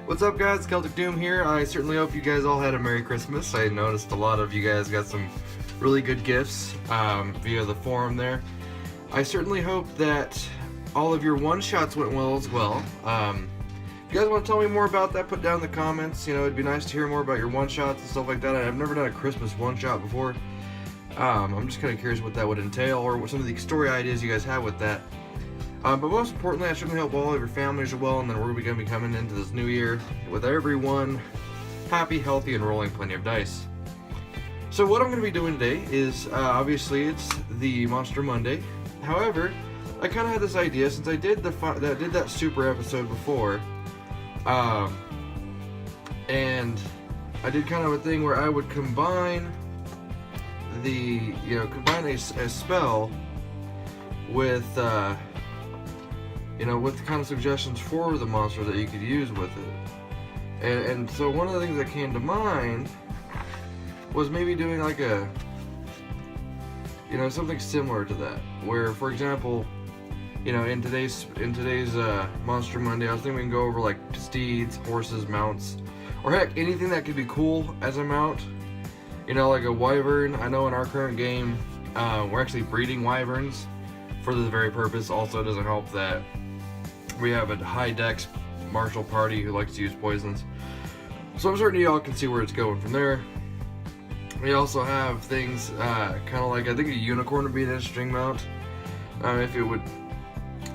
What's up, guys? Celtic Doom here. I certainly hope you guys all had a Merry Christmas. I noticed a lot of you guys got some really good gifts via the forum there. I certainly hope that all of your one-shots went well as well. If you guys want to tell me more about that, put down in the comments. You know, it'd be nice to hear more about your one-shots and stuff like that. I've never done a Christmas one-shot before. I'm just kind of curious what that would entail, or what some of the story ideas you guys have with that. But most importantly, I certainly hope all of your families are well, and then we're going to be coming into this new year with everyone happy, healthy, and rolling plenty of dice. So what I'm going to be doing today is, obviously, it's the Monster Monday. However, I kind of had this idea, since I did that super episode before, and I did kind of a thing where I would combine a spell with, with kind of suggestions for the monster that you could use with it. And so one of the things that came to mind was maybe doing like something similar to that. Where, for example, in today's Monster Monday, I was thinking we can go over like steeds, horses, mounts, or heck, anything that could be cool as a mount. Like a wyvern. I know in our current game, we're actually breeding wyverns for this very purpose. Also, it doesn't help that we have a high dex martial party who likes to use poisons. So I'm certain y'all can see where it's going from there. We also have things kind of like, I think a unicorn would be an interesting mount. If it would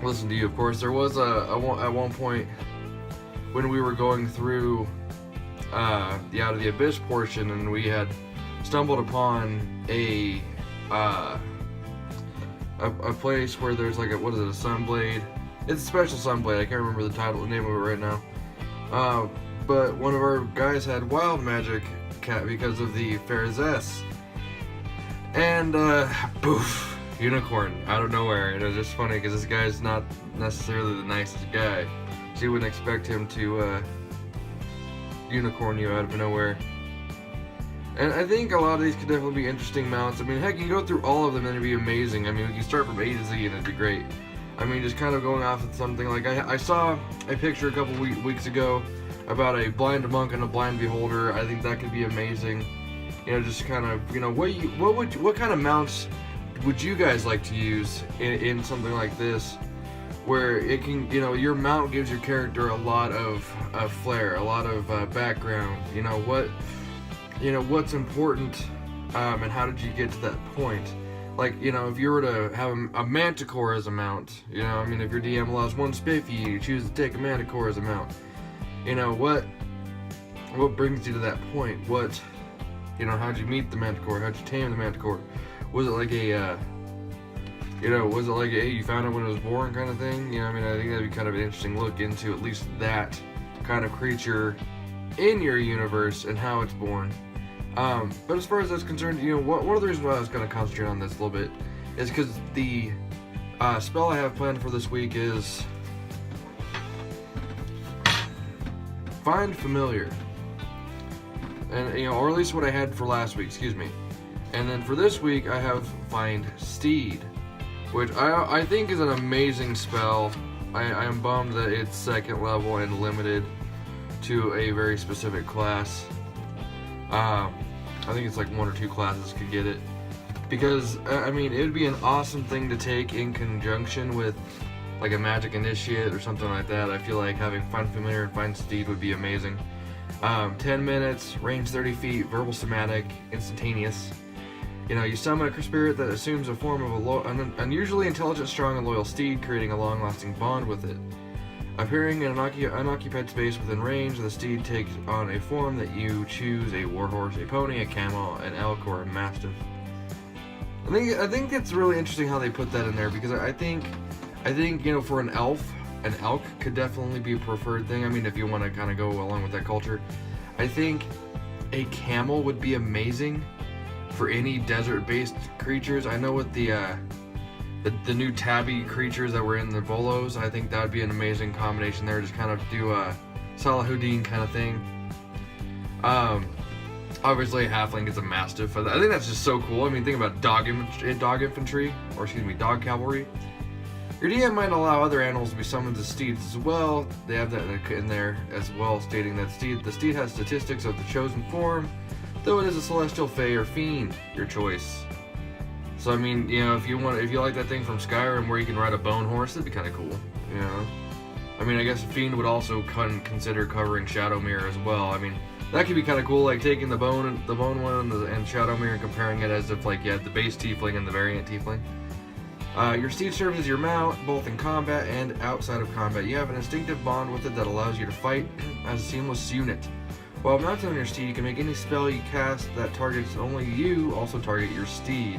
listen to you, of course. There was at one point when we were going through the Out of the Abyss portion, and we had stumbled upon a place where there's like a sunblade. It's a special sunblade. I can't remember the name of it right now. But one of our guys had wild magic cat because of the Farazess. And poof, unicorn out of nowhere. And it was just funny because this guy's not necessarily the nicest guy, so you wouldn't expect him to unicorn you out of nowhere. And I think a lot of these could definitely be interesting mounts. I mean, heck, you can go through all of them and it'd be amazing. I mean, we can start from A to Z and it'd be great. I mean, just kind of going off of something like, I saw a picture a couple weeks ago about a blind monk and a blind beholder. I think that could be amazing. Just kind of, what kind of mounts would you guys like to use in something like this, where it can, your mount gives your character a lot of flair, a lot of background. What's important, and how did you get to that point? Like, if you were to have a manticore as a mount, if your DM allows one spiffy, you choose to take a manticore as a mount. What brings you to that point? How'd you meet the manticore? How'd you tame the manticore? Was it like hey, you found it when it was born kind of thing? I think that'd be kind of an interesting look into at least that kind of creature in your universe and how it's born. But as far as that's concerned, one of the reasons why I was going to concentrate on this a little bit is because the spell I have planned for this week is Find Familiar. And, or at least what I had for last week, excuse me. And then for this week, I have Find Steed, which I think is an amazing spell. I am bummed that it's second level and limited to a very specific class. I think it's like one or two classes could get it, because it would be an awesome thing to take in conjunction with like a magic initiate or something like that. I feel like having Find Familiar and Find Steed would be amazing. 10 minutes, range 30 feet, verbal somatic, instantaneous. You summon a spirit that assumes a form of an unusually intelligent, strong, and loyal steed, creating a long-lasting bond with it. Appearing in an unoccupied space within range, the steed takes on a form that you choose: a warhorse, a pony, a camel, an elk, or a mastiff. I think it's really interesting how they put that in there, because I think for an elk could definitely be a preferred thing. If you want to kind of go along with that culture, I think a camel would be amazing for any desert-based creatures. I know with the new tabby creatures that were in the Volos, I think that would be an amazing combination there. Just kind of do a Salahuddin kind of thing. Obviously, a halfling is a mastiff. I think that's just so cool. Think about dog infantry, or excuse me, dog cavalry. Your DM might allow other animals to be summoned as steeds as well. They have that in there as well, stating that the steed has statistics of the chosen form, though it is a celestial, fey, or fiend, your choice. So I mean, you know, if you like that thing from Skyrim where you can ride a bone horse, that'd be kind of cool, you know. I mean, I guess a fiend would also consider covering Shadowmere as well. I mean, that could be kind of cool, like taking the bone one and Shadowmere and comparing it as if like you had the base tiefling and the variant tiefling. Your steed serves as your mount, both in combat and outside of combat. You have an instinctive bond with it that allows you to fight as a seamless unit. While mounted on your steed, you can make any spell you cast that targets only you also target your steed.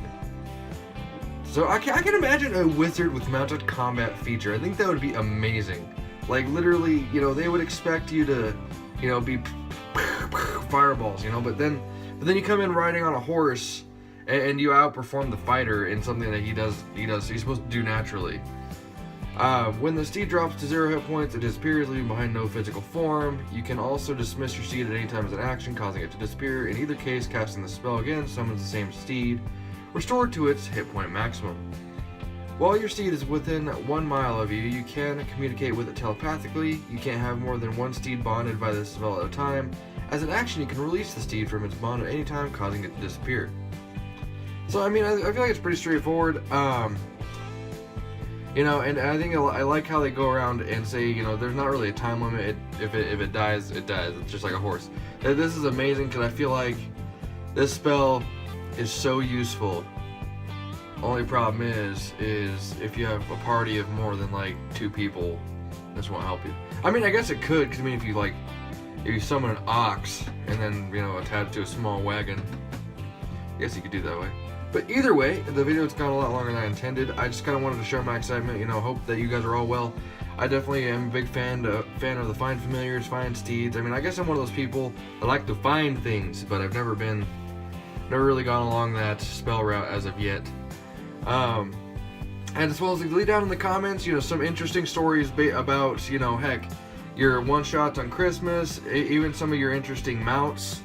So I can imagine a wizard with mounted combat feature. I think that would be amazing. Like literally, you know, they would expect you to, you know, be fireballs, you know, but then you come in riding on a horse and you outperform the fighter in something that he's supposed to do naturally. When the steed drops to 0 hit points, it disappears, leaving behind no physical form. You can also dismiss your steed at any time as an action, causing it to disappear. In either case, casting the spell again summons the same steed, restored to its hit point maximum. While your steed is within 1 mile of you, you can communicate with it telepathically. You can't have more than one steed bonded by this spell at a time. As an action, you can release the steed from its bond at any time, causing it to disappear. So I mean, I feel like it's pretty straightforward. You know, and I think I like how they go around and say, you know, there's not really a time limit. If it dies, it dies. It's just like a horse. This is amazing because I feel like this spell is so useful. Only problem is if you have a party of more than like 2 people, this won't help you. I mean, I guess it could, because I mean, if you summon an ox and then, you know, attach it to a small wagon, I guess you could do that way. But either way, the video's gone a lot longer than I intended. I just kind of wanted to show my excitement, you know, hope that you guys are all well. I definitely am a big fan of the Find Familiars, Find Steeds. I mean, I guess I'm one of those people that like to find things, but I've never really gone along that spell route as of yet. And as well as leave down in the comments, you know, some interesting stories about, you know, heck, your one-shots on Christmas, even some of your interesting mounts.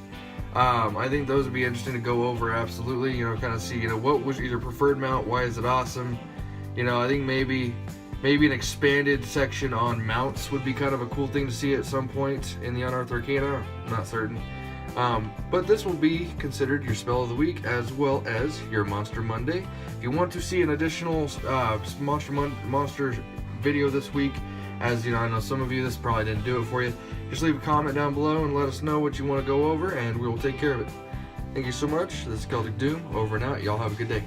I think those would be interesting to go over, absolutely, you know, kind of see, you know, what was your preferred mount, why is it awesome, you know. I think maybe an expanded section on mounts would be kind of a cool thing to see at some point in the Unearthed Arcana, I'm not certain. But this will be considered your spell of the week as well as your Monster Monday. If you want to see an additional monster video this week, as you know, I know some of you, this probably didn't do it for you, just leave a comment down below and let us know what you want to go over, and we will take care of it. Thank you so much. This is Celtic Doom, over and out. Y'all have a good day.